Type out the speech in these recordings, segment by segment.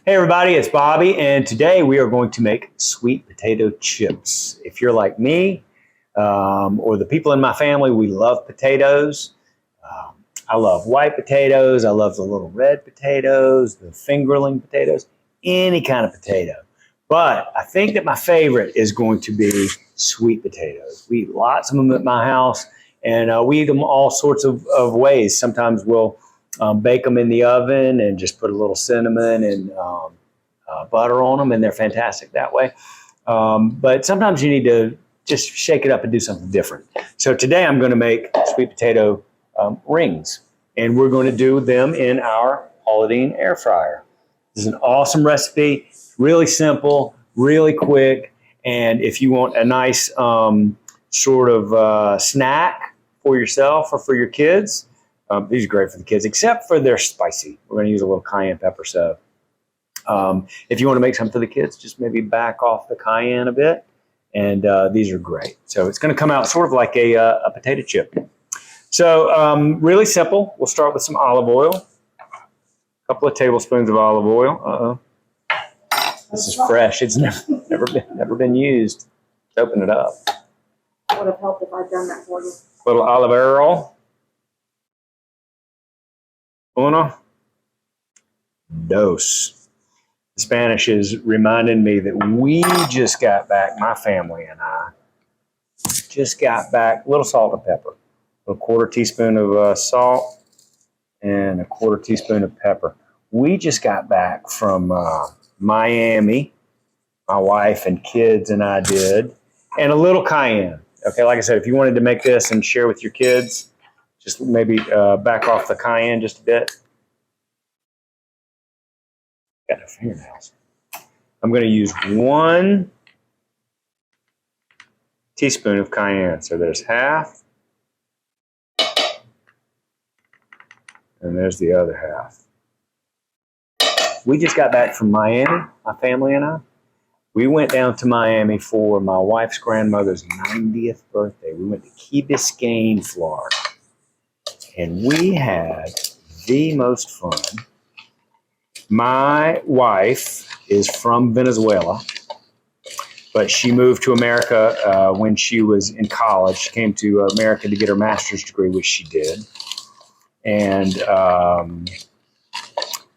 Hey everybody, it's Bobby, and today we are going to make sweet potato chips. If you're like me, or the people in my family, we love potatoes. I love white potatoes. I love the little red potatoes, the fingerling potatoes, any kind of potato. But I think that my favorite is going to be sweet potatoes. We eat lots of them at my house, and we eat them all sorts of ways. Sometimes we'll bake them in the oven and just put a little cinnamon and butter on them, and they're fantastic that way. But sometimes you need to just shake it up and do something different. So today I'm going to make sweet potato rings, and we're going to do them in our Paula Deen air fryer. This is an awesome recipe, really simple, really quick, and if you want a nice sort of snack for yourself or for your kids, these are great for the kids, except for they're spicy. We're going to use a little cayenne pepper. So if you want to make something for the kids, just maybe back off the cayenne a bit. And these are great. So it's going to come out sort of like a potato chip. So really simple. We'll start with some olive oil. A couple of tablespoons of olive oil. This is fresh. It's never been used. Let's open it up. Would have helped if I'd done that for you. A little olive oil. Uno, dos. The Spanish is reminding me that we just got back, my family and I, just got back, a little salt and pepper, a quarter teaspoon of salt and a quarter teaspoon of pepper. We just got back from Miami, my wife and kids and I did, and a little cayenne. Okay, like I said, if you wanted to make this and share with your kids, just maybe back off the cayenne just a bit. Got no fingernails. I'm going to use 1 teaspoon of cayenne. So there's half. And there's the other half. We just got back from Miami, my family and I. We went down to Miami for my wife's grandmother's 90th birthday. We went to Key Biscayne, Florida. And we had the most fun. My wife is from Venezuela, but she moved to America when she was in college. She came to America to get her master's degree, which she did. And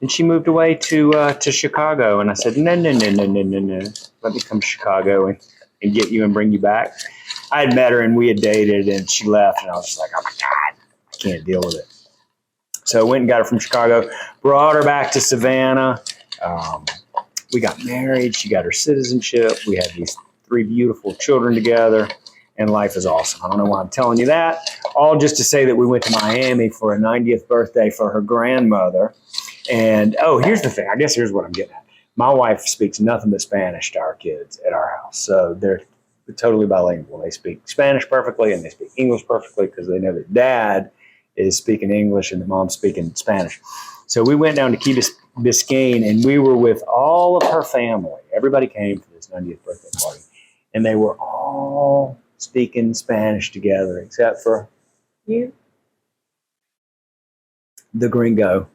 she moved away to Chicago. And I said, no. Let me come to Chicago and get you and bring you back. I had met her and we had dated, and she left. And I was just like, oh my God, I can't deal with it. So I went and got her from Chicago, brought her back to Savannah. We got married. She got her citizenship. We had these 3 beautiful children together, and life is awesome. I don't know why I'm telling you that. All just to say that we went to Miami for a 90th birthday for her grandmother. And, here's the thing. I guess here's what I'm getting at. My wife speaks nothing but Spanish to our kids at our house. So they're totally bilingual. They speak Spanish perfectly, and they speak English perfectly because they know that Dad is speaking English and the mom's speaking Spanish. So we went down to Key Biscayne, and we were with all of her family. Everybody came for this 90th birthday party, and they were all speaking Spanish together, except for you, the gringo.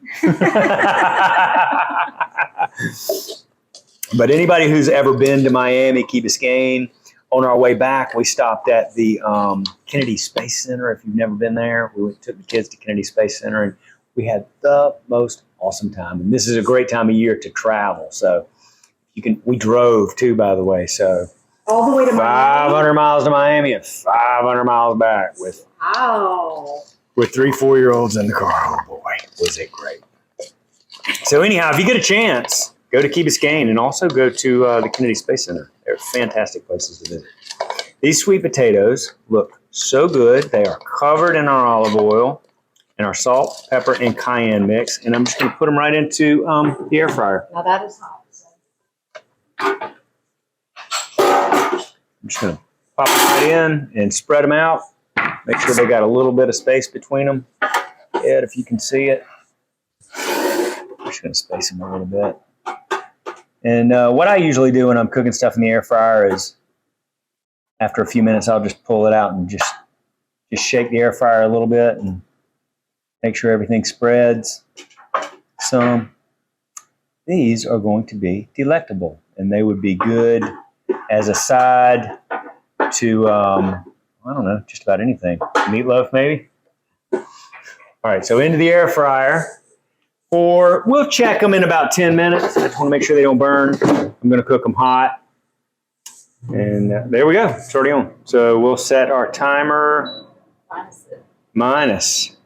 But anybody who's ever been to Miami, Key Biscayne, on our way back, we stopped at the Kennedy Space Center. If you've never been there, we took the kids to Kennedy Space Center, and we had the most awesome time. And this is a great time of year to travel. So we drove too, by the way. So all the way to 500 miles to Miami and 500 miles back with 3 4-year-olds in the car. Oh boy, was it great. So anyhow, if you get a chance, go to Key Biscayne and also go to the Kennedy Space Center. They're fantastic places to visit. These sweet potatoes look so good. They are covered in our olive oil and our salt, pepper, and cayenne mix. And I'm just going to put them right into the air fryer. Now that is hot. I'm just going to pop them right in and spread them out. Make sure they got a little bit of space between them. Ed, if you can see it. I'm just going to space them a little bit. And what I usually do when I'm cooking stuff in the air fryer is after a few minutes, I'll just pull it out and just shake the air fryer a little bit and make sure everything spreads some. these are going to be delectable, and they would be good as a side to, I don't know, just about anything. Meatloaf, maybe? All right, so into the air fryer. We'll check them in about 10 minutes. I just want to make sure they don't burn. I'm going to cook them hot. And there we go. It's already on. So we'll set our timer minus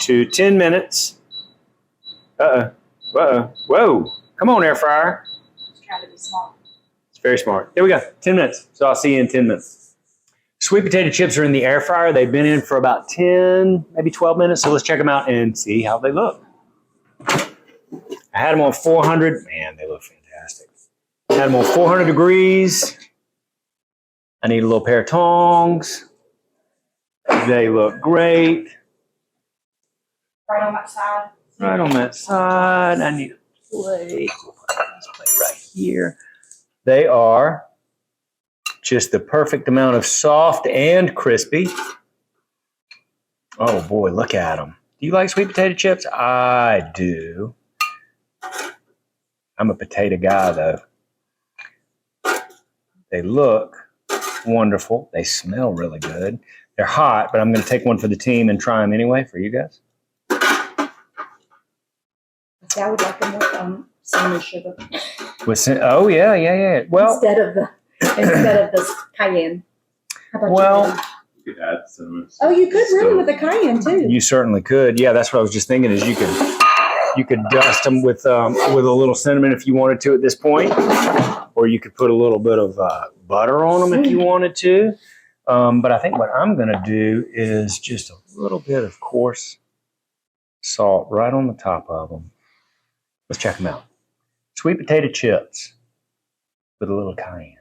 to 10 minutes. Uh-oh. Uh-oh. Whoa. Come on, air fryer. It's trying to be small. It's very smart. There we go. 10 minutes. So I'll see you in 10 minutes. Sweet potato chips are in the air fryer. They've been in for about 10, maybe 12 minutes. So let's check them out and see how they look. I had them on 400. Man, they look fantastic. I had them on 400 degrees. I need a little pair of tongs. They look great. Right on that side. Right on that side. I need a plate. We'll put this plate right here. They are just the perfect amount of soft and crispy. Oh boy, look at them. Do you like sweet potato chips? I do. I'm a potato guy though. They look wonderful. They smell really good. They're hot, but I'm going to take one for the team and try them anyway for you guys. I would like them with cinnamon sugar Oh yeah. Well, instead of the cayenne. How about well, You could add cinnamon. you? Oh, you could really with the cayenne too. you certainly could. Yeah, that's what I was just thinking. Is you could dust them with a little cinnamon if you wanted to at this point, or you could put a little bit of butter on them if you wanted to. But I think what I'm going to do is just a little bit of coarse salt right on the top of them. Let's check them out. Sweet potato chips with a little cayenne.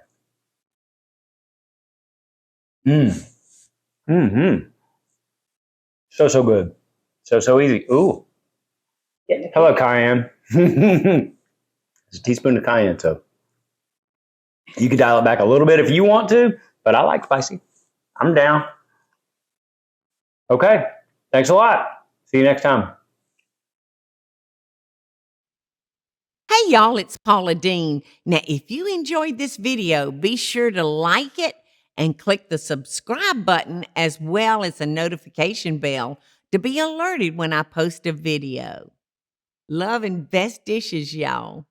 So good. So easy. Ooh. Hello, cayenne. It's a teaspoon of cayenne, so you can dial it back a little bit if you want to, but I like spicy. I'm down. Okay. Thanks a lot. See you next time. Hey y'all, it's Paula Deen. Now, if you enjoyed this video, be sure to like it and click the subscribe button as well as the notification bell to be alerted when I post a video. Love and best dishes, y'all.